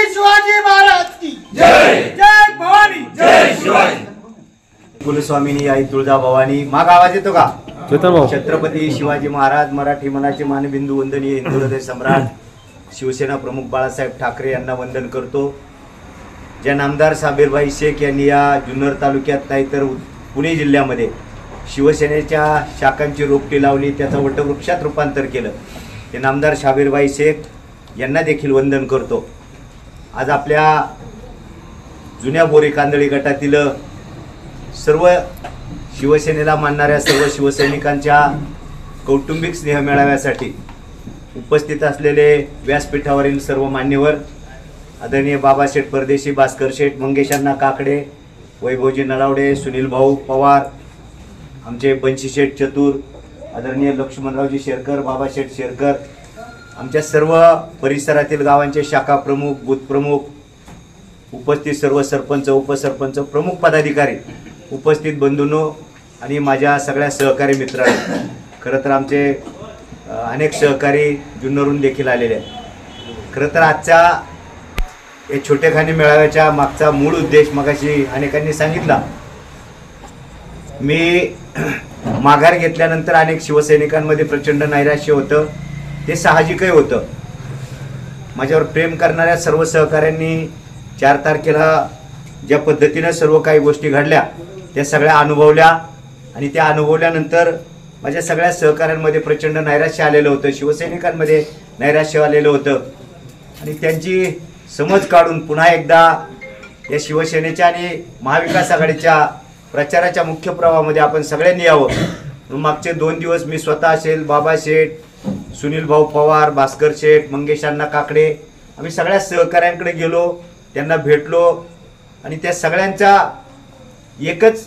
शिवाजी महाराज की जय। जय भवानी, जय शिवाजी। कुलस्वामिनी आई तुळजा भवानी। माग आवाज येतो का? भाऊ छत्रपती शिवाजी महाराज मराठी मनाचे मानबिंदू वंदनीय हिंदू हृदय सम्राट शिवसेना प्रमुख बाळासाहेब ठाकरे यांना वंदन करतो। ज्या नामदार साबीरभाई शेख यांनी या जुन्नर तालुक्यात नाही तर पुणे जिल्ह्यामध्ये शिवसेनेच्या शाखांची रोपटी लावली, त्याचं वटवृक्षात रूपांतर केलं, ते नामदार साबीरभाई शेख यांना देखील वंदन करतो। आज आपल्या जुन्या बोरी कांदळी गटातील सर्व शिवसेनेला मानणाऱ्या सर्व शिवसैनिकांच्या कौटुंबिक स्नेह मेळाव्यासाठी उपस्थित असलेले व्यासपीठावरील सर्व मान्यवर आदरणीय बाबाशेठ परदेशी, भास्कर शेठ, मंगेशांना काकडे, वैभवजी नलावडे, सुनील भाऊ पवार, आमचे बंशी शेठ चतुर, आदरणीय लक्ष्मणरावजी शेरकर, बाबाशेठ शेरकर, आमच्या सर्व परिसरातील गावांचे शाखा प्रमुख, बूथ प्रमुख, उपस्थित सर्व सरपंच, उपसरपंच, प्रमुख पदाधिकारी, उपस्थित बंधूंनो आणि माझ्या सगळ्या सहकारी मित्रांनो, खरं तर आमचे अनेक सहकारी जुन्नरून देखील आलेले आहेत। खरं तर आजच्या या छोटेखानी मेळाव्याच्या मागचा मूळ उद्देश मगाशी अनेकांनी सांगितला। मी माघार घेतल्यानंतर अनेक शिवसैनिकांमध्ये प्रचंड नैराश्य होतं, ते साहजिकही होतं। माझ्यावर प्रेम करणाऱ्या सर्व सहकाऱ्यांनी 4 तारखेला ज्या पद्धतीनं सर्व काही गोष्टी घडल्या त्या सगळ्या अनुभवल्या आणि त्या अनुभवल्यानंतर माझ्या सगळ्या सहकाऱ्यांमध्ये प्रचंड नैराश्य आलेलं होतं, शिवसैनिकांमध्ये नैराश्य आलेलं होतं आणि त्यांची समज काढून पुन्हा एकदा या शिवसेनेच्या आणि महाविकास आघाडीच्या प्रचाराच्या मुख्य प्रवाहामध्ये आपण सगळ्यांनी यावं। मागचे 2 दिवस मी स्वतः असेल, बाबा शेठ, सुनील भाऊ पवार, भास्कर शेठ, मंगेशांना काकडे, आम्ही सगळ्या सहकाऱ्यांकडे गेलो, त्यांना भेटलो आणि त्या सगळ्यांचा एकच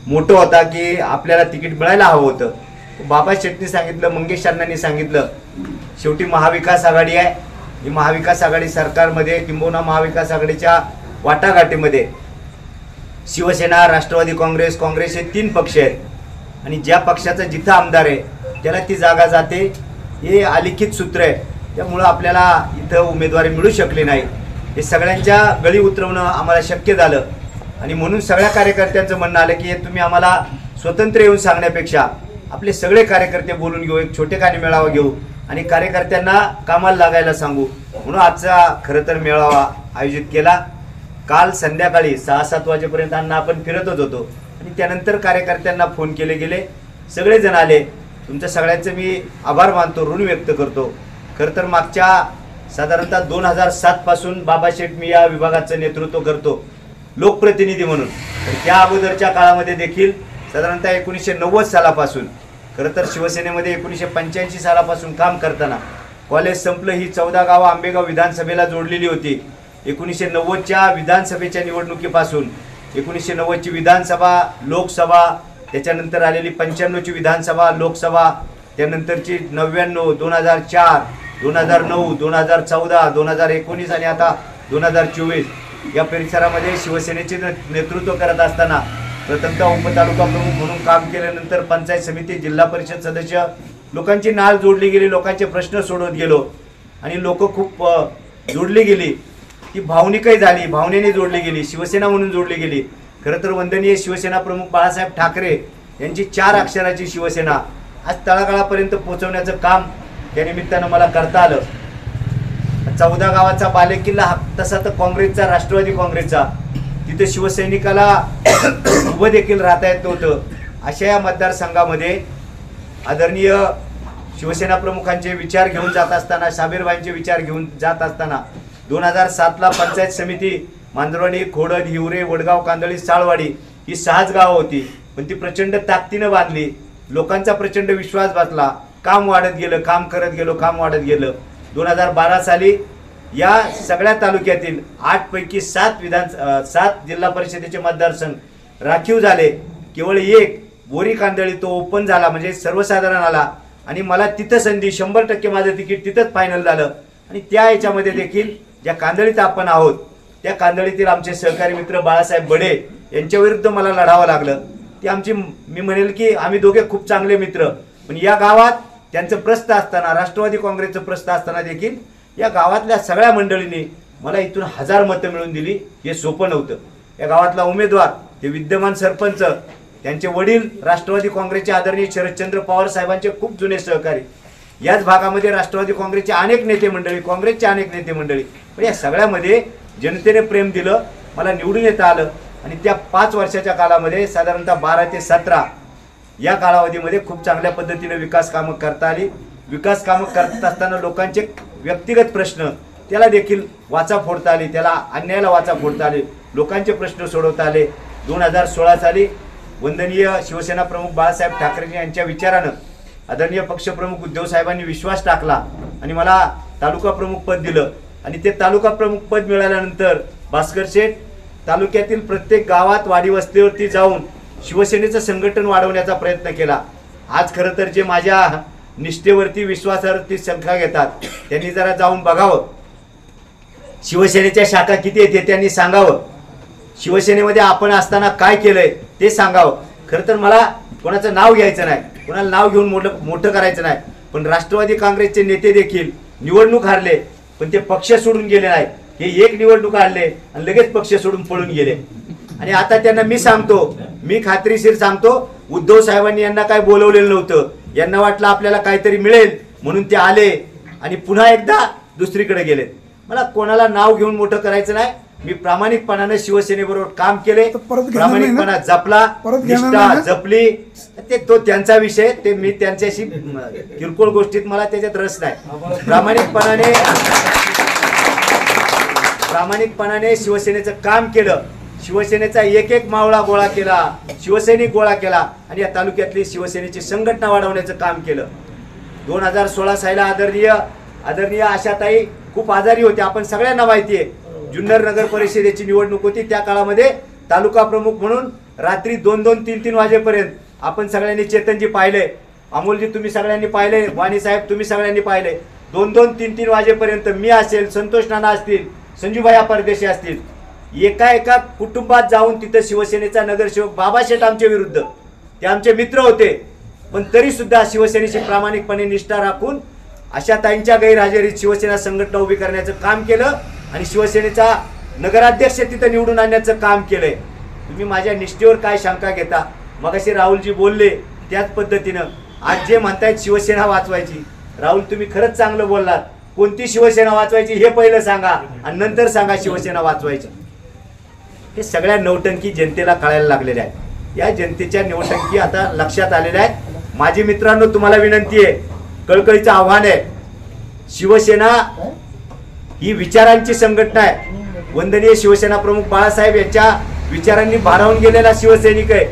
मोठं होता की आपल्याला तिकीट मिळायला हवं होतं। बाबा शेठनी सांगितलं, मंगेश अण्णांनी सांगितलं, शेवटी महाविकास आघाडी आहे, ही महाविकास आघाडी सरकारमध्ये किंबहुना महाविकास आघाडीच्या वाटाघाटीमध्ये शिवसेना, राष्ट्रवादी काँग्रेस, काँग्रेस हे 3 पक्ष आहेत आणि ज्या पक्षाचा जिथं आमदार आहे त्याला ती जागा जाते, हे अलिखित सूत्र आहे। त्यामुळं आपल्याला इथं उमेदवारी मिळू शकली नाही, हे सगळ्यांच्या गळी उतरवणं आम्हाला शक्य झालं आणि म्हणून सगळ्या कार्यकर्त्यांचं म्हणणं आलं की तुम्ही आम्हाला स्वतंत्र येऊन सांगण्यापेक्षा आपले सगळे कार्यकर्ते बोलून घेऊ, एक छोटेखानी मेळावा घेऊ आणि कार्यकर्त्यांना कामाला लागायला सांगू, म्हणून आजचा खरं तर मेळावा आयोजित केला। काल संध्याकाळी 6-7 वाजेपर्यंत अण्णा आपण फिरतच होतो आणि त्यानंतर कार्यकर्त्यांना फोन केले गेले, सगळेजण आले। तुमच्या सगळ्यांचे मी आभार मानतो, ऋण व्यक्त करतो। खरं तर मागच्या साधारणतः 2007 पासून बाबाशेठ मी या विभागाचं नेतृत्व करतो लोकप्रतिनिधी म्हणून, तर त्या अगोदरच्या काळामध्ये देखील साधारणतः 1990 सालापासून, खरं तर शिवसेनेमध्ये 1985 सालापासून काम करताना कॉलेज संपलं, ही 14 गावं आंबेगाव विधानसभेला जोडलेली होती। 1990च्या विधानसभेच्या निवडणुकीपासून 1990ची विधानसभा, लोकसभा, त्याच्यानंतर आलेली 95ची विधानसभा, लोकसभा, त्यानंतरची 99, 2004, 2009, 2014, 2019 आणि आता 2024 या परिसरामध्ये शिवसेनेचे नेतृत्व करत असताना प्रथमतः उपतालुका प्रमुख म्हणून काम केल्यानंतर पंचायत समिती, जिल्हा परिषद सदस्य, लोकांची नाळ जोडली गेली, लोकांचे प्रश्न सोडवत गेलो आणि लोक खूप जोडली गेली, ती भावनिकही झाली, भावनेने जोडली गेली, शिवसेना म्हणून जोडली गेली। खरं तर वंदनीय शिवसेना प्रमुख बाळासाहेब ठाकरे यांची 4 अक्षराची शिवसेना आज तळागाळापर्यंत पोहोचवण्याचं काम त्या निमित्तानं मला करता आलं। 14 गावाचा बालेकिल्ला तसा तर काँग्रेसचा, राष्ट्रवादी काँग्रेसचा, तिथे शिवसैनिकाला उभं देखील राहता येत नव्हतं। अशा या मतदारसंघामध्ये आदरणीय शिवसेना प्रमुखांचे विचार घेऊन जात असताना, साबीरबाईंचे विचार घेऊन जात असताना 2007ला पंचायत समिती मांजरवाडी, खोडद, हिवरे, वडगाव, कांदळी, साळवाडी ही 6च गावं होती, पण ती प्रचंड ताकदीनं बांधली, लोकांचा प्रचंड विश्वास बसला, काम वाढत गेलं, काम करत गेलो, काम वाढत गेलं। 2012 साली या सगळ्या तालुक्यातील 8 पैकी 7 जिल्हा परिषदेचे मतदारसंघ राखीव झाले, केवळ एक बोरी कांदळी तो ओपन झाला, म्हणजे सर्वसाधारण आला आणि मला तिथं संधी 100% माझं तिकीट तिथंच फायनल झालं आणि त्या याच्यामध्ये देखील ज्या कांदळीत आपण आहोत त्या कांदळीतील आमचे सहकारी मित्र बाळासाहेब बडे यांच्या विरुद्ध मला लढावं लागलं। ती आमची, मी म्हणेल की आम्ही दोघे खूप चांगले मित्र, पण या गावात त्यांचं प्रस्थ असताना, राष्ट्रवादी काँग्रेसचं प्रस्थ असताना देखील या गावातल्या सगळ्या मंडळींनी मला इथून 1000 मतं मिळवून दिली. हे सोपं नव्हतं. या गावातला उमेदवार, ते विद्यमान सरपंच, त्यांचे वडील राष्ट्रवादी काँग्रेसचे आदरणीय शरदचंद्र पवार साहेबांचे खूप जुने सहकारी, याच भागामध्ये राष्ट्रवादी काँग्रेसचे अनेक नेते मंडळी, काँग्रेसचे अनेक नेते मंडळी, पण या सगळ्यामध्ये जनतेने प्रेम दिलं, मला निवडून येता आलं. आणि त्या 5 वर्षाच्या कालामध्ये साधारणतः 12 ते 17 या कालावधीमध्ये खूप चांगल्या पद्धतीने विकास कामं करता आली. विकास कामं करत असताना लोकांचे व्यक्तिगत प्रश्न त्याला देखील वाचा फोडता आली, त्याला अन्यायाला वाचा फोडता आली, लोकांचे प्रश्न सोडवता आले. 2016 साली वंदनीय शिवसेना प्रमुख बाळासाहेब ठाकरे यांच्या विचारानं आदरणीय पक्षप्रमुख उद्धव साहेबांनी विश्वास टाकला आणि मला तालुका प्रमुख पद दिलं. आणि ते तालुका प्रमुख पद मिळाल्यानंतर भास्कर शेठ तालुक्यातील प्रत्येक गावात, वाडी वस्तीवरती जाऊन शिवसेनेचं संघटन वाढवण्याचा प्रयत्न केला. आज खरं तर जे माझ्या निष्ठेवरती, विश्वासावरती शंका घेतात, त्यांनी जरा जाऊन बघावं, शिवसेनेच्या शाखा किती आहेत हे त्यांनी सांगावं, शिवसेनेमध्ये आपण असताना काय केलंय ते सांगावं. खरं तर मला कोणाचं नाव घ्यायचं नाही, कोणाला नाव घेऊन मोठं करायचं नाही, पण राष्ट्रवादी काँग्रेसचे नेते देखील निवडणूक हारले, पण ते पक्ष सोडून गेले नाही. हे एक निवडणूक हारले आणि लगेच पक्ष सोडून पळून गेले. आणि आता त्यांना मी सांगतो, मी खात्रीशीर सांगतो, उद्धव साहेबांनी यांना काय बोलवलेलं नव्हतं. यांना वाटलं आपल्याला काहीतरी मिळेल म्हणून ते आले आणि पुन्हा एकदा दुसरीकडे गेले. मला कोणाला नाव घेऊन मोठं करायचं नाही. मी प्रामाणिकपणाने शिवसेनेबरोबर काम केले, प्रामाणिकपणा जपला, निष्ठा जपली. तो त्यांचा विषय, ते मी त्यांच्याशी किरकोळ गोष्टीत मला त्याच्यात रस नाही. प्रामाणिकपणाने शिवसेनेचं काम केलं, शिवसेनेचा एक एक मावळा गोळा केला, शिवसैनिक गोळा केला आणि या तालुक्यातली शिवसेनेची संघटना वाढवण्याचं काम केलं. 2016 साली आदरणीय आशाताई खूप आजारी होते, आपण सगळ्यांना माहिती आहे. जुन्नर नगर परिषदेची निवडणूक होती, त्या काळामध्ये तालुका प्रमुख म्हणून रात्री 2-2, 3-3 वाजेपर्यंत आपण सगळ्यांनी, चेतनजी पाहिले, अमोलजी तुम्ही सगळ्यांनी पाहिले, वाणी साहेब तुम्ही सगळ्यांनी पाहिले, 2-2, 3-3 वाजेपर्यंत मी असेल, संतोष नाना असतील, संजूभाई परदेशी असतील, एका कुटुंबात जाऊन तिथं शिवसेनेचा नगरसेवक बाबा शेठ आमच्या विरुद्ध, ते आमचे मित्र होते, पण तरी सुद्धा शिवसेनेची प्रामाणिकपणे निष्ठा राखून अशा ताईंच्या गैरहजेरीत शिवसेना संघटना उभी करण्याचं काम केलं आणि शिवसेनेचा नगराध्यक्ष तिथं निवडून आणण्याचं काम केलंय. तुम्ही माझ्या निष्ठेवर काय शंका घेता? मगाशी राहुलजी बोलले त्याच पद्धतीनं आज जे म्हणतायत शिवसेना वाचवायची, राहुल तुम्ही खरंच चांगलं बोललात. कोणती शिवसेना वाचवायची हे पहिलं सांगा आणि नंतर सांगा शिवसेना वाचवायची. हे सगळ्या नौटंकी जनतेला कळायला लागलेल्या आहेत. या जनतेच्या नौटंकी आता लक्षात आलेल्या आहेत. माझी मित्रांनो तुम्हाला विनंती आहे, कळकळीचं आव्हान आहे, शिवसेना ही विचारांची संघटना आहे. वंदनीय शिवसेना प्रमुख बाळासाहेब यांच्या विचारांनी भारावून गेलेला शिवसैनिक आहे.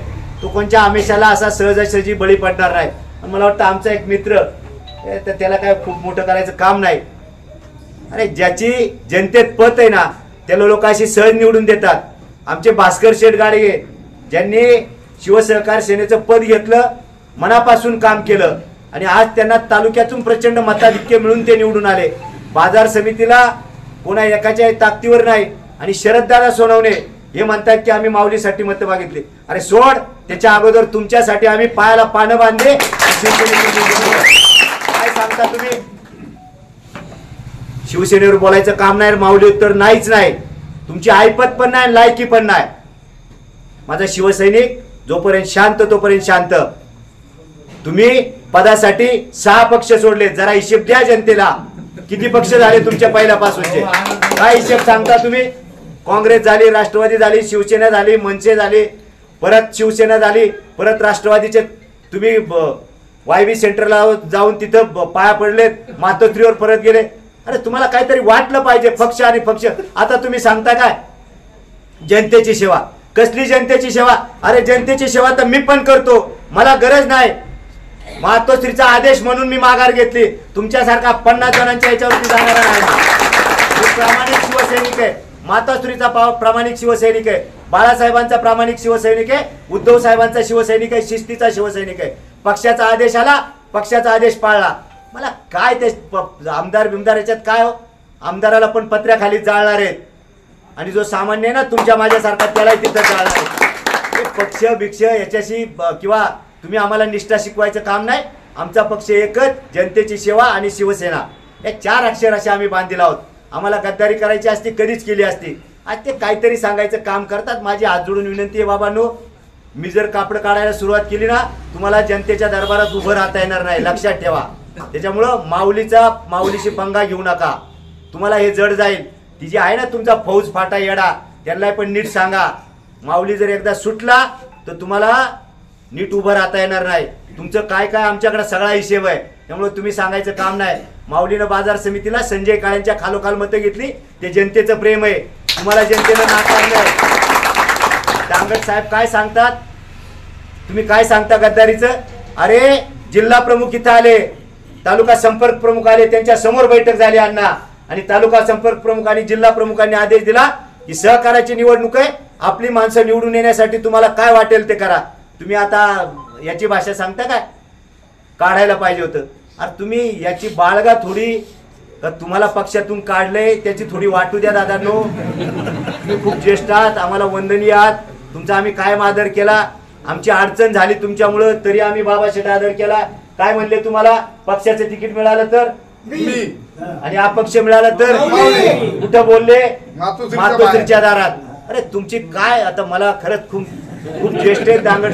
तो कोणत्या आमिषाला असा सहजासहजी बळी पडणार नाही. मला वाटतं आमचा एक मित्र, तर त्याला काय खूप मोठं करायचं काम नाही. अरे ज्याची जनतेत पत आहे ना, त्याला लोक अशी सहज निवडून देतात. आमचे भास्कर शेठ गाडगे ज्यांनी शिवसहकार सेनेचं पद घेतलं, मनापासून काम केलं आणि आज त्यांना तालुक्यातून प्रचंड मताधिक्य मिळून ते निवडून आले. बाजार समितीला कोणा एकाच्या ताकदीवर नाही. आणि शरददादा सोनवणे हे म्हणतात की आम्ही माऊलीसाठी मतं मागितली. अरे सोड, त्याच्या अगोदर तुमच्यासाठी आम्ही पायाला पानं बांधले. काय सांगता तुम्ही? शिवसेनेवर बोलायचं काम नाही, माऊली उत्तर नाहीच नाही. तुमची ऐपत पण नाही, लायकी पण नाही. माझा शिवसैनिक जोपर्यंत शांत तोपर्यंत शांत. तुम्ही पदासाठी 6 पक्ष सोडले, जरा हिशेब द्या जनतेला. किती पक्ष झाले तुमच्या पहिल्यापासूनचे? काय हिशेब सांगता तुम्ही? काँग्रेस झाली, राष्ट्रवादी झाली, शिवसेना झाली, मनसे झाली, परत शिवसेना झाली, परत राष्ट्रवादीचे तुम्ही वायबी सेंटरला जाऊन तिथं पाया पडलेत, मातोश्रीवर परत गेले. अरे तुम्हाला काहीतरी वाटलं पाहिजे. पक्ष आणि पक्ष. आता तुम्ही सांगता काय जनतेची सेवा? कसली जनतेची सेवा? अरे जनतेची सेवा तर मी पण करतो, मला गरज नाही. मातोश्रीचा आदेश म्हणून मी माघार घेतली. तुमच्यासारखा 50 जणांच्या याच्यावरती जाणारा नाही. मी प्रामाणिक शिवसैनिक आहे, मातोश्रीचा प्रामाणिक शिवसैनिक आहे, बाळासाहेबांचा प्रामाणिक शिवसैनिक आहे, उद्धव साहेबांचा शिवसैनिक आहे, शिस्तीचा शिवसैनिक आहे. पक्षाचा आदेश आला, पक्षाचा आदेश पाळला. मला काय ते आमदार बिमदार याच्यात काय हो? आमदाराला पण पत्र्याखाली जाळणार आहेत आणि जो सामान्य आहे ना तुमच्या माझ्यासारखा त्यालाही तिथं जाळणार आहे. पक्ष भिक्ष याच्याशी किंवा तुम्ही आम्हाला निष्ठा शिकवायचं काम नाही. आमचा पक्ष एकच, जनतेची सेवा आणि शिवसेना. या 4 अक्षर असे आम्ही बांधलेला आहोत. आम्हाला गद्दारी करायची असती कधीच केली असती. आज ते काहीतरी सांगायचं काम करतात. माझी हात जोडून विनंती आहे बाबांनो, मी जर कापड काढायला सुरुवात केली ना, तुम्हाला जनतेच्या दरबारात उभं राहता येणार नाही, लक्षात ठेवा. त्याच्यामुळं माऊलीशी पंगा घेऊ नका, तुम्हाला हे जड जाईल. ती जी आहे ना तुमचा फौज फाटा येडा, त्यांना पण नीट सांगा, माऊली जर एकदा सुटला तर तुम्हाला नीट उभं राहता येणार नाही. तुमचं काय काय आमच्याकडे सगळा हिशेब आहे, त्यामुळे तुम्ही सांगायचं काम नाही. माऊलीनं बाजार समितीला संजय काळेंच्या खालोखाल मतं घेतली, ते जनतेचं प्रेम आहे, तुम्हाला जनतेनं नाकारलं. दांगट साहेब काय सांगतात, तुम्ही काय सांगता गद्दारीचं? अरे जिल्हा प्रमुख इथं आले, तालुका संपर्क प्रमुख आले, त्यांच्या समोर बैठक झाली अण्णा, आणि तालुका संपर्क प्रमुख आणि जिल्हा प्रमुखांनी आदेश दिला की सहकाराची निवडणूक आहे, आपली माणसं निवडून येण्यासाठी तुम्हाला काय वाटेल ते करा. तुम्ही आता याची भाषा सांगता काय? काढायला पाहिजे होतं. अरे तुम्ही याची बाळगा थोडी, तुम्हाला पक्षातून काढलंय त्याची थोडी वाटू द्या दादांनो. तुम्ही खूप ज्येष्ठ आहात, आम्हाला वंदनीय आहात, तुमचा आम्ही कायम आदर केला. आमची अडचण झाली तुमच्यामुळं तरी आम्ही बाबाशेठ आदर केला. काय म्हणले तुम्हाला? पक्षाचं तिकीट मिळालं तर आणि अपक्ष मिळालं तर कुठं बोलले? मातोश्रीच्या दारात. अरे तुमची काय, आता मला खरंच खूप ज्येष्ठ आहेत दांगट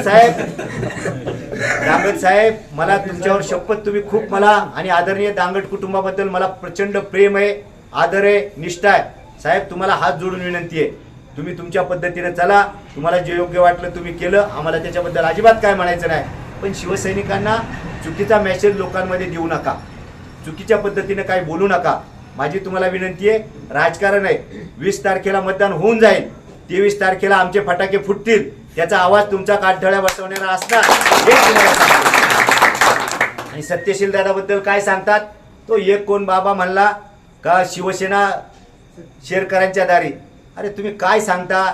साहेब, मला तुमच्यावर शपथ, तुम्ही खूप मला आणि आदरणीय दांगट कुटुंबाबद्दल मला प्रचंड प्रेम आहे, आदर आहे, निष्ठा आहे. साहेब तुम्हाला हात जोडून विनंती आहे, तुम्ही तुमच्या पद्धतीने चला, तुम्हाला जे योग्य वाटलं तुम्ही केलं, आम्हाला त्याच्याबद्दल अजिबात काय म्हणायचं नाही. पण शिवसैनिकांना चुकीचा मेसेज लोकांमध्ये देऊ नका, चुकीच्या पद्धतीने काही बोलू नका. माझी तुम्हाला विनंती आहे, राजकारण आहे, 20 तारखेला मतदान होऊन जाईल, 23 तारखेला आमचे फटाके फुटतील, त्याचा आवाज तुमचा काठथळ्या बसवणारा असणार हे तुम्हाला सांगतो. आणि सत्यशील दादाबद्दल काय सांगतात? तो एक कोण बाबा म्हणला का शिवसेना शेरकरांच्या दारी. अरे तुम्ही काय सांगता?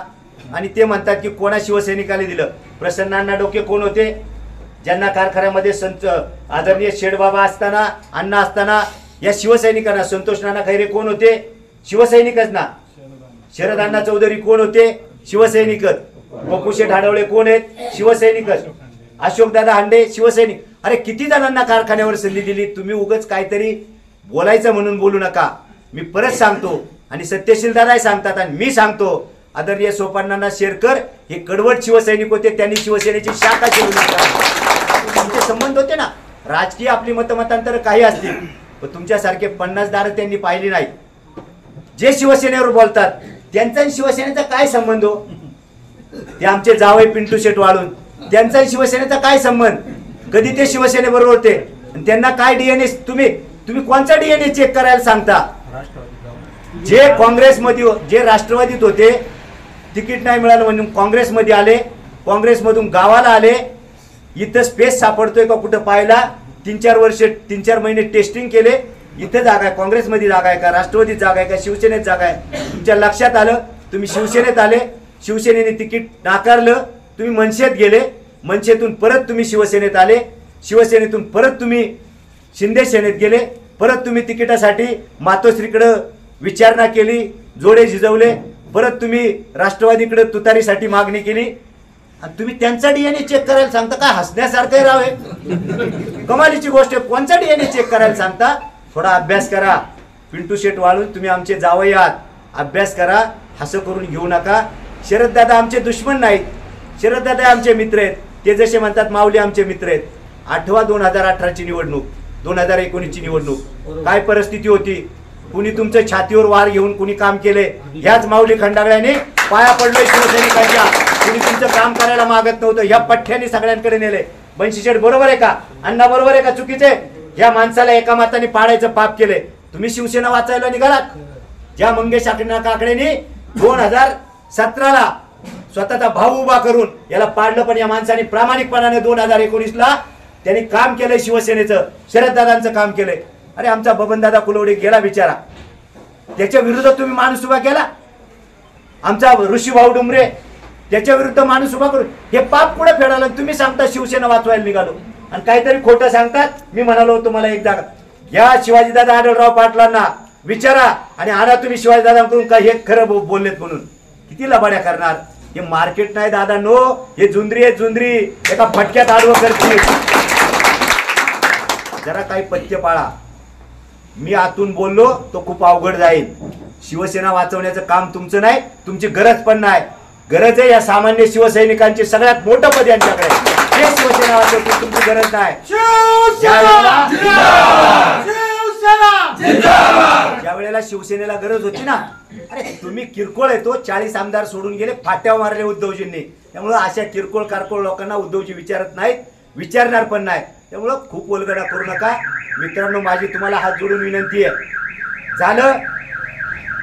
आणि ते म्हणतात की कोणा शिवसैनिकाला दिलं? प्रसन्नांना डोके कोण होते? ज्यांना कारखान्यामध्ये संत आदरणीय शेडबाबा असताना, अण्णा असताना या शिवसैनिकांना, संतोष नाना खैरे कोण होते? शिवसैनिकच ना. शरद अण्णा चौधरी कोण होते? शिवसैनिकच. बकुशेठ आढळले कोण आहेत? शिवसैनिकच. अशोकदादा हांडे शिवसैनिक. अरे किती जणांना कारखान्यावर संधी दिली. तुम्ही उगाच काहीतरी बोलायचं म्हणून बोलू नका. मी परत सांगतो आणि सत्यशील दादा सांगतात आणि मी सांगतो, आदरणीय सोपानांना शेरकर हे कडवट शिवसैनिक होते, त्यांनी शिवसेनेची शाखा केली नका. तुमचे संबंध होते ना, राजकीय आपली मतमतांतर काही असतील, पण तुमच्यासारखे 50 दार त्यांनी पाहिली नाही. जे शिवसेनेवर बोलतात त्यांचा शिवसेनेचा काय संबंध हो? ते आमचे जावई पिंटू शेट वाळून, त्यांचा शिवसेनेचा काय संबंध? कधी ते शिवसेनेबरोबर होते? त्यांना काय डीएनए, तुम्ही कोणचा डीएनए चेक करायला सांगता? जे काँग्रेसमध्ये, जे राष्ट्रवादीत होते, तिकीट नाही मिळालं म्हणून काँग्रेसमध्ये आले, काँग्रेसमधून गावाला आले, इथं स्पेस सापडतोय का कुठं पाहायला 3-4 वर्ष 3-4 महिने टेस्टिंग केले, इथं जागा आहे, काँग्रेसमध्ये जागा आहे का, राष्ट्रवादीत जागा आहे का, शिवसेनेत जागा आहे? तुमच्या लक्षात आलं, तुम्ही शिवसेनेत आले, शिवसेनेने तिकीट नाकारलं, तुम्ही मनसेत गेले, मनसेतून परत तुम्ही शिवसेनेत आले, शिवसेनेतून परत तुम्ही शिंदे सेनेत गेले, परत तुम्ही तिकिटासाठी मातोश्रीकडे विचारणा केली, जोडे झिजवले, परत तुम्ही राष्ट्रवादीकडे तुतारीसाठी मागणी केली, आणि तुम्ही त्यांचा डीएनए चेक करायला सांगता? काय हसण्यासारखं राव आहे, कमालीची गोष्ट. कोणचा डीएनए चेक करायला सांगता? थोडा अभ्यास करा. पिंटू शेट वाळून तुम्ही आमचे जावई आहात, अभ्यास करा, हसं करून घेऊ नका. शरददादा आमचे दुश्मन नाहीत, शरददादा आमचे मित्र आहेत. ते जसे म्हणतात माऊली आमचे मित्र आहेत. आठवा 2018ची निवडणूक, 2019ची निवडणूक, काय परिस्थिती होती? कुणी तुमच्या छातीवर वार घेऊन कुणी काम केले? ह्याच माऊली खंडागळ्याने पाया पडलोय शिवसैनिकांच्या. कुणी तुमचं काम करायला मागत नव्हतं, ह्या पठ्ठ्याने सगळ्यांकडे नेले. बनशीशेठ बरोबर आहे का? अण्णा बरोबर आहे का? चुकीचे? या माणसाला एका माताने पाडायचं पाप केले. तुम्ही शिवसेना वाचायला निघालात. ज्या मंगेश काकडेने 2017ला स्वतःचा भाऊ उभा करून याला पाडलं, पण या माणसाने प्रामाणिकपणाने 2019ला त्यांनी काम केलंय, शिवसेनेचं शरददादांचं काम केलंय. अरे आमचा बबनदादा कुलवडे गेला बिचारा, त्याच्या विरुद्ध तुम्ही माणूस उभा केला. आमचा ऋषीभाऊ डुमरे, त्याच्या विरुद्ध माणूस उभा करून हे पाप पुढे फेडायला तुम्ही सांगता शिवसेना वाचवायला निघालो, आणि काहीतरी खोटं सांगतात. मी म्हणालो तुम्हाला एकदा, या शिवाजीदादा आढळराव पाटलांना विचारा आणि आणा तुम्ही शिवाजीदादांकडून काय हे खरं बोललेत म्हणून. किती लबाड्या करणार? हे मार्केट नाही दादा नो, हे जुंदरी आहे, जुंदरी एका फटक्यात आडवं करतील. जरा काही पथ्य पाळा. मी आतून बोललो तो खूप अवघड जाईल. शिवसेना वाचवण्याचं काम तुमचं नाही, तुमची गरज पण नाही. गरज आहे या सामान्य शिवसैनिकांची, सगळ्यात मोठं पद यांच्याकडे. हे शिवसेना वाचवतील, तुमची गरज नाही. ज्या वेळेला शिवसेनेला गरज होती ना, अरे तुम्ही किरकोळ येतो, 40 आमदार सोडून गेले, फाट्या मारले उद्धवजींनी. त्यामुळे अशा किरकोळ कारकोळ लोकांना उद्धवजी विचारत नाहीत, विचारणार पण नाही. त्यामुळं खूप उलगडा करू नका मित्रांनो. माझी तुम्हाला हात जोडून विनंती आहे. झालं,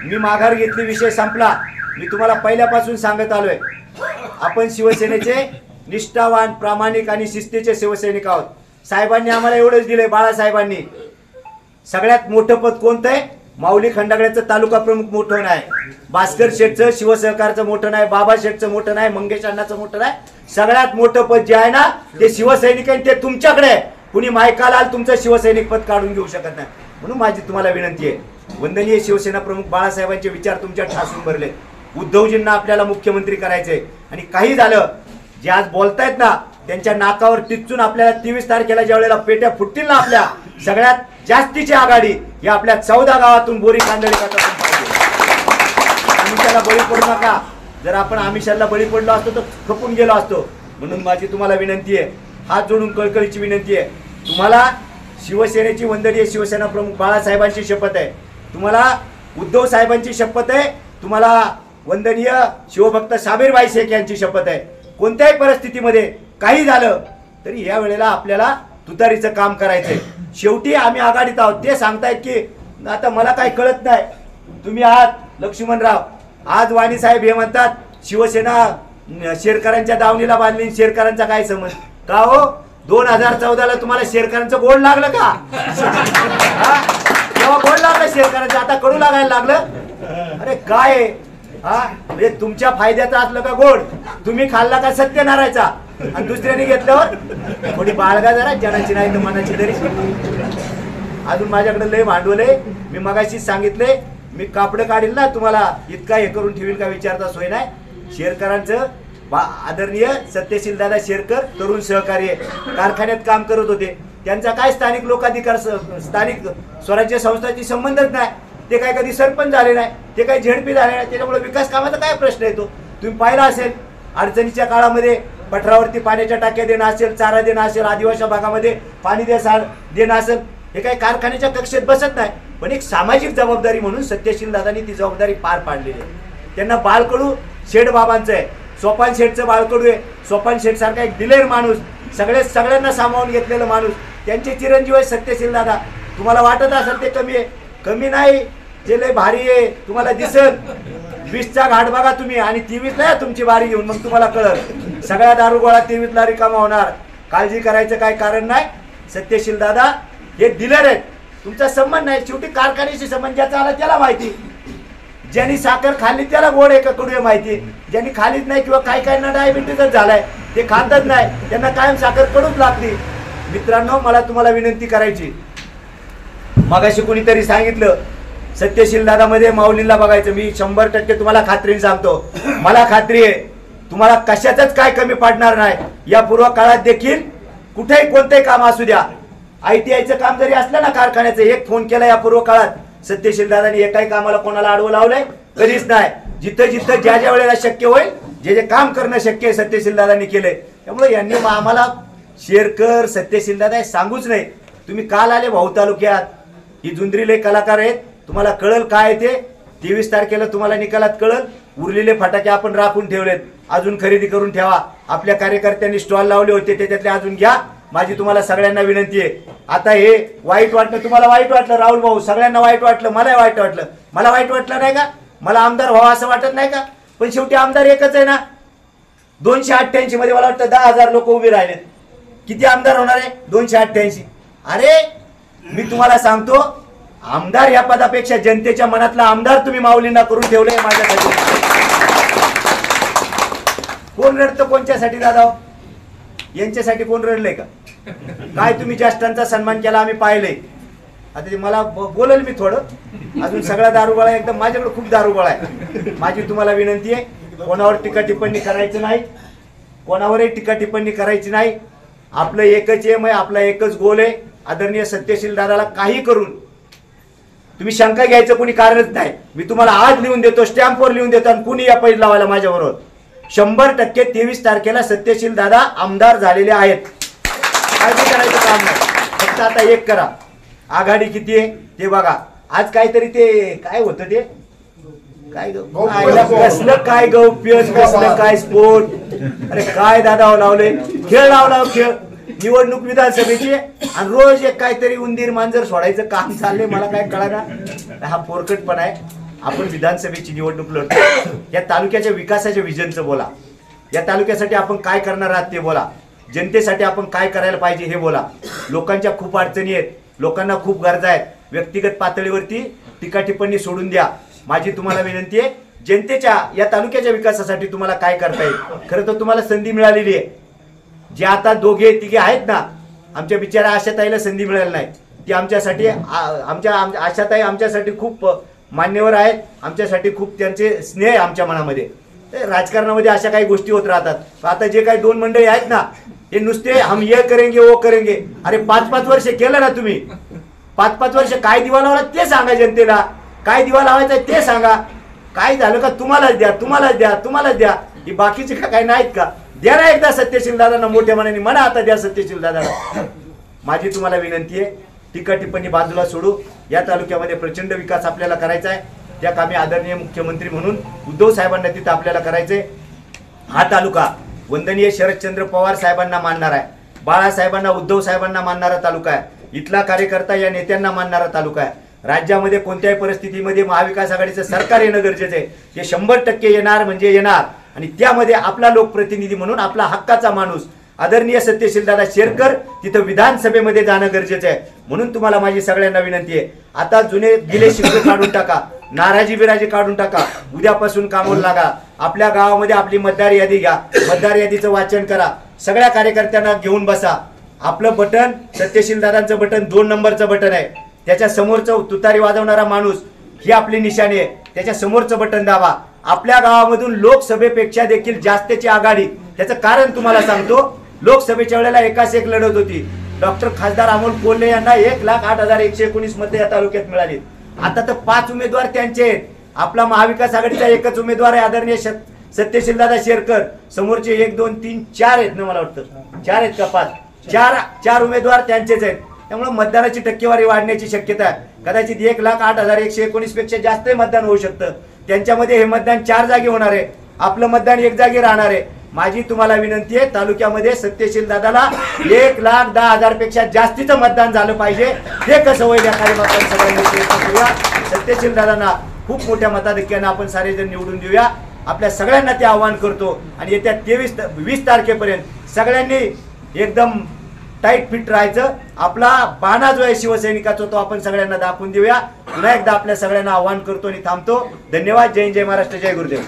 मी माघार घेतली, विषय संपला. मी तुम्हाला पहिल्यापासून सांगत आलोय, आपण शिवसेनेचे निष्ठावान, प्रामाणिक आणि शिस्तीचे शिवसैनिक आहोत. साहेबांनी आम्हाला एवढंच दिलंय, बाळासाहेबांनी. सगळ्यात मोठं पद कोणतं आहे? माऊली खंडागळ्याचं तालुका प्रमुख मोठं नाही, भास्कर शेठचं शिवसहकारचं मोठं नाही, बाबा शेठचं मोठं नाही, मंगेश अण्णाचं मोठं नाही. सगळ्यात मोठं पद जे आहे ना ते शिवसैनिक आहे, ते तुमच्याकडे आहे. कुणी मायकाला तुमचं शिवसैनिक पद काढून घेऊ शकत नाही. म्हणून माझी तुम्हाला विनंती आहे, वंदनीय शिवसेना प्रमुख बाळासाहेबांचे विचार तुमच्या ठासून भरले. उद्धवजींना आपल्याला मुख्यमंत्री करायचंय. आणि काही झालं, जे आज बोलतायत ना त्यांच्या नाकावर टिचून आपल्याला 23 तारखेला ज्या वेळेला पेट्या फुटतील ना, आपल्या सगळ्यात जास्तीची आघाडी ही आपल्या 14 गावातून बोरी कांदळी आमिषाला बळी पडू नका. जर आपण आमिषाला बळी पडलो असतो तर खपून गेलो असतो. म्हणून माझी तुम्हाला विनंती आहे, हात जोडून कळकळीची विनंती आहे. तुम्हाला शिवसेनेची वंदनीय शिवसेना प्रमुख बाळासाहेबांची शपथ आहे, तुम्हाला उद्धव साहेबांची शपथ आहे, तुम्हाला वंदनीय शिवभक्त साबीरबाई शेख यांची शपथ आहे. कोणत्याही परिस्थितीमध्ये काही झालं तरी या वेळेला आपल्याला तुतारीचं काम करायचंय. शेवटी आम्ही आघाडीत आहोत. ते सांगतायत की आता मला काही कळत नाही, तुम्ही आहात लक्ष्मणराव. आज वाणी साहेब हे म्हणतात शिवसेना शेरकरांच्या दावणीला बांधली, शेरकरांचा काय समज का हो? 2014ला तुम्हाला शेरकरांचं गोड लागलं का? तेव्हा गोड लागलं शेरकरांचं, आता कडू लागायला लागलं. अरे काय म्हणजे तुमच्या फायद्याचं असलं का गोड? तुम्ही खाल्ला का सत्यनारायचा आणि दुसऱ्याने घेतल्यावर थोडी बाळगा जरा, जनाची नाही तर मनाची तरी. अजून माझ्याकडे लय भांडवल आहे. मी मगाशी सांगितले, मी कापड काढील ना तुम्हाला, इतका हे करून ठेवील का विचारता सोय नाही. शेरकरांचं आदरणीय सत्यशील दादा शेरकर तरुण सहकारी कारखान्यात काम करत होते. त्यांचा काय स्थानिक लोकाधिकार, स्थानिक स्वराज्य संस्थांशी संबंधच नाही. ते काय कधी सरपंच झाले नाही, ते काही झेडपी झाले नाही. त्याच्यामुळे विकास कामाचा काय प्रश्न येतो? तुम्ही पाहिला असेल अडचणीच्या काळामध्ये पठारावरती पाण्याच्या टाक्या देणं असेल, चारा देणं असेल, आदिवासी भागामध्ये पाणी देणं असेल, हे काही कारखान्याच्या कक्षेत बसत नाही. पण एक सामाजिक जबाबदारी म्हणून सत्यशील दादांनी ती जबाबदारी पार पाडलेली आहे. त्यांना बाळकडू शेठ बाबांचं आहे, सोपान शेठचं बाळकडू आहे. सोपान शेठ सारखा एक दिलेर माणूस, सगळ्यांना सामावून घेतलेला माणूस, त्यांचे चिरंजीव आहे सत्यशील दादा. तुम्हाला वाटत असेल ते कमी आहे, कमी नाही, ते लय भारी आहे. तुम्हाला दिसेल 20चा घाट बघा तुम्ही आणि 23ला तुमची बारी घेऊन, मग तुम्हाला कळत सगळ्या दारुगोळा 23ला रिकामा होणार. काळजी करायचं काय कारण नाही. सत्यशील दादा हे डीलर आहेत, तुमचा संबंध नाही. शेवटी कारखान्याशी संबंध ज्याचा आला त्याला माहिती. ज्यांनी साखर खाल्ली त्याला गोड आहे का कडू आहे माहिती. ज्यांनी खालीच नाही किंवा काही ना डायबिटीसच झालाय, ते खातच नाही, त्यांना कायम साखर कडूच लागते. मित्रांनो, मला तुम्हाला विनंती करायची, मगाशी कोणीतरी सांगितलं सत्यशील दादामध्ये माऊलीला बघायचं. मी 100% तुम्हाला खात्रीने सांगतो, मला खात्री आहे तुम्हाला कशाचंच काय कमी पडणार नाही. या पूर्व काळात देखील कुठेही कोणतेही काम असू द्या, ITIचं काम जरी असलं ना कारखान्याचं, एक फोन केला या पूर्व काळात सत्यशील दादांनी एकाही कामाला कोणाला आडवं लावलंय? कधीच नाही. जिथं जिथं ज्या ज्या वेळेला शक्य होईल, जे जे काम करणं शक्य आहे सत्यशील दादांनी केलंय. त्यामुळे यांनी आम्हाला शेरकर सत्यशील दादा सांगूच नाही. तुम्ही काल आले भाऊ तालुक्यात, ही जुंद्रीले कलाकार आहेत, तुम्हाला कळल काय ते. 23 तारखेला तुम्हाला निकालात कळल. उरलेले फटाके आपण राखून ठेवलेत, अजून खरेदी करून ठेवा. आपल्या कार्यकर्त्यांनी स्टॉल लावले होते त्याच्यातले अजून घ्या. माझी तुम्हाला सगळ्यांना विनंती आहे. आता हे वाईट वाटलं, तुम्हाला वाईट वाटलं राहुल भाऊ, सगळ्यांना वाईट वाटलं, मला वाईट वाटलं. मला वाईट वाटलं नाही का? मला आमदार व्हावा असं वाटत नाही का? पण शेवटी आमदार एकच आहे ना. 288 मध्ये मला वाटतं 10,000 लोक उभे राहिलेत. किती आमदार होणार आहे? 288. अरे मी तुम्हाला सांगतो, आमदार या पदापेक्षा जनतेच्या मनातला आमदार तुम्ही माऊलींना करून ठेवलंय माझ्यासाठी. कोण रडतं कोणच्यासाठी दादा? यांच्यासाठी कोण रडलंय का? काय तुम्ही ज्येष्ठांचा सन्मान केला आम्ही पाहिलंय. आता ते मला बोलेल मी थोडं, अजून सगळा दारुगोळा एकदम माझ्याकडे खूप दारुगोळा आहे. माझी तुम्हाला विनंती आहे, कोणावर टीका टिप्पणी करायचं नाही, कोणावरही टीका टिप्पणी करायची नाही. आपलं एकच एम आहे, आपला एकच गोल आहे. आदरणीय सत्यशील दादाला काही करून तुम्ही शंका घ्यायचं कोणी कारणच नाही. मी तुम्हाला आज लिहून देतो, स्टॅम्पवर लिहून देतो आणि कुणी या पैज लावायला माझ्याबरोबर. 100% 23 तारखेला सत्यशील दादा आमदार झालेले आहेत. काय करायचं काम नाही, फक्त आता एक करा. आघाडी किती आहे ते बघा. आज काहीतरी ते काय होतं ते काय कसलं काय गौप्य कसलं काय स्पोर्ट. अरे काय दादा लावले खेळ लावला खेळ. निवडणूक विधानसभेची आणि रोज एक काहीतरी उंदीर मांजर सोडायचं काम चाललंय. मला काय कळाना. हा पोरकटपणा आहे. आपण विधानसभेची निवडणूक लढतो. या तालुक्याच्या विकासाच्या विजनचं बोला. या तालुक्यासाठी आपण काय करणार आहात ते बोला. जनतेसाठी आपण काय करायला पाहिजे हे बोला. लोकांच्या खूप अडचणी आहेत, लोकांना खूप गरजा आहेत. व्यक्तिगत पातळीवरती टीका टिप्पणी सोडून द्या. माझी तुम्हाला विनंती आहे, जनतेच्या या तालुक्याच्या विकासासाठी तुम्हाला काय करता येईल. खरं तर तुम्हाला संधी मिळालेली आहे. जे आता दोघे तिघे आहेत ना, आमच्या बिचारा आशाताईला संधी मिळाली नाही. ती आमच्यासाठी आमच्या आशाताई आमच्यासाठी खूप मान्यवर आहेत. आमच्यासाठी खूप त्यांचे स्नेह आहे आमच्या मनामध्ये. राजकारणामध्ये अशा काही गोष्टी होत राहतात. आता जे काही 2 मंडळी आहेत ना, हे नुसते हम ये करेंगे वो करेंगे. अरे 5-5 वर्ष केलं ना तुम्ही. 5-5 वर्ष काय दिवा लावला ते सांगा जनतेला. काय दिवा लावायचा ते सांगा. काय झालं का तुम्हालाच द्या, तुम्हालाच द्या, तुम्हालाच द्या. ही बाकीचे का काही नाहीत का. द्या ना एकदा सत्यशील दादांना मोठ्या मनाने म्हणा आता द्या सत्यशील दादाला. माझी तुम्हाला विनंती आहे, टीका टिप्पणी बाजूला सोडू. या तालुक्यामध्ये प्रचंड विकास आपल्याला करायचा आहे. त्या कामी आदरणीय मुख्यमंत्री म्हणून उद्धव साहेबांना तिथं आपल्याला करायचंय. हा तालुका वंदनीय शरदचंद्र पवार साहेबांना मानणार आहे, बाळासाहेबांना उद्धव साहेबांना मानणारा तालुका आहे. इथला कार्यकर्ता या नेत्यांना मानणारा तालुका आहे. राज्यामध्ये कोणत्याही परिस्थितीमध्ये महाविकास आघाडीचं सरकार येणं गरजेचं आहे. ते 100% येणार म्हणजे येणार. आणि त्यामध्ये आपला लोकप्रतिनिधी म्हणून आपला हक्काचा माणूस आदरणीय सत्यशील दादा शेरकर तिथं विधानसभेमध्ये जाणं गरजेचं आहे. म्हणून तुम्हाला माझी सगळ्यांना विनंती आहे, आता जुने गिले शिकवे काढून टाका, नाराजी बिराजी काढून टाका. उद्यापासून कामाला लागा. आपल्या गावामध्ये आपली मतदार यादी घ्या, मतदार यादीचं वाचन करा. सगळ्या कार्यकर्त्यांना घेऊन बसा. आपलं बटन सत्यशील दादांचं बटन 2 नंबरचं बटन आहे. त्याच्या समोरचं तुतारी वाजवणारा माणूस ही आपली निशाणी आहे. त्याच्या समोरचं बटन दाबा. आपल्या गावामधून लोकसभेपेक्षा देखील जास्तची आघाडी. त्याचं कारण तुम्हाला सांगतो. लोकसभेच्या वेळेला एकाच एक लढत होती. डॉक्टर खासदार अमोल कोल्हे यांना 1,08,119 मते या तालुक्यात मिळाली. आता तर 5 उमेदवार त्यांचे आहेत. आपला महाविकास आघाडीचा एकच उमेदवार आहे आदरणीय सत्यशील दादा शेरकर. समोरचे 1 2 3 4 आहेत ना, मला वाटतं 4 आहेत का 5. 4 उमेदवार त्यांचेच आहेत. त्यामुळे मतदानाची टक्केवारी वाढण्याची शक्यता आहे. कदाचित 1,08,119 पेक्षा जास्त मतदान होऊ शकतं. त्यांच्यामध्ये हे मतदान 4 जागी होणार आहे, आपलं मतदान 1 जागी राहणार आहे. माझी तुम्हाला विनंती आहे, तालुक्यामध्ये सत्यशील दादाला 1,10,000 पेक्षा जास्तीचं मतदान झालं पाहिजे. हे कसं होईल या कार्यक्रमात सगळ्यांनी प्रयत्न करूया. सत्यशील दादांना खूप मोठ्या मताधिक्यानं आपण सारेजण निवडून देऊया. आपल्या सगळ्यांना ते आवाहन करतो. आणि येत्या 20 तारखेपर्यंत सगळ्यांनी एकदम टाईट फिट राहायचं. आपला बाणा जो आहे शिवसैनिकाचा तो आपण सगळ्यांना दाखवून देऊया. पुन्हा एकदा आपल्या सगळ्यांना आवाहन करतो आणि थांबतो. धन्यवाद. जय हिंद, जय महाराष्ट्र, जय गुरुदेव.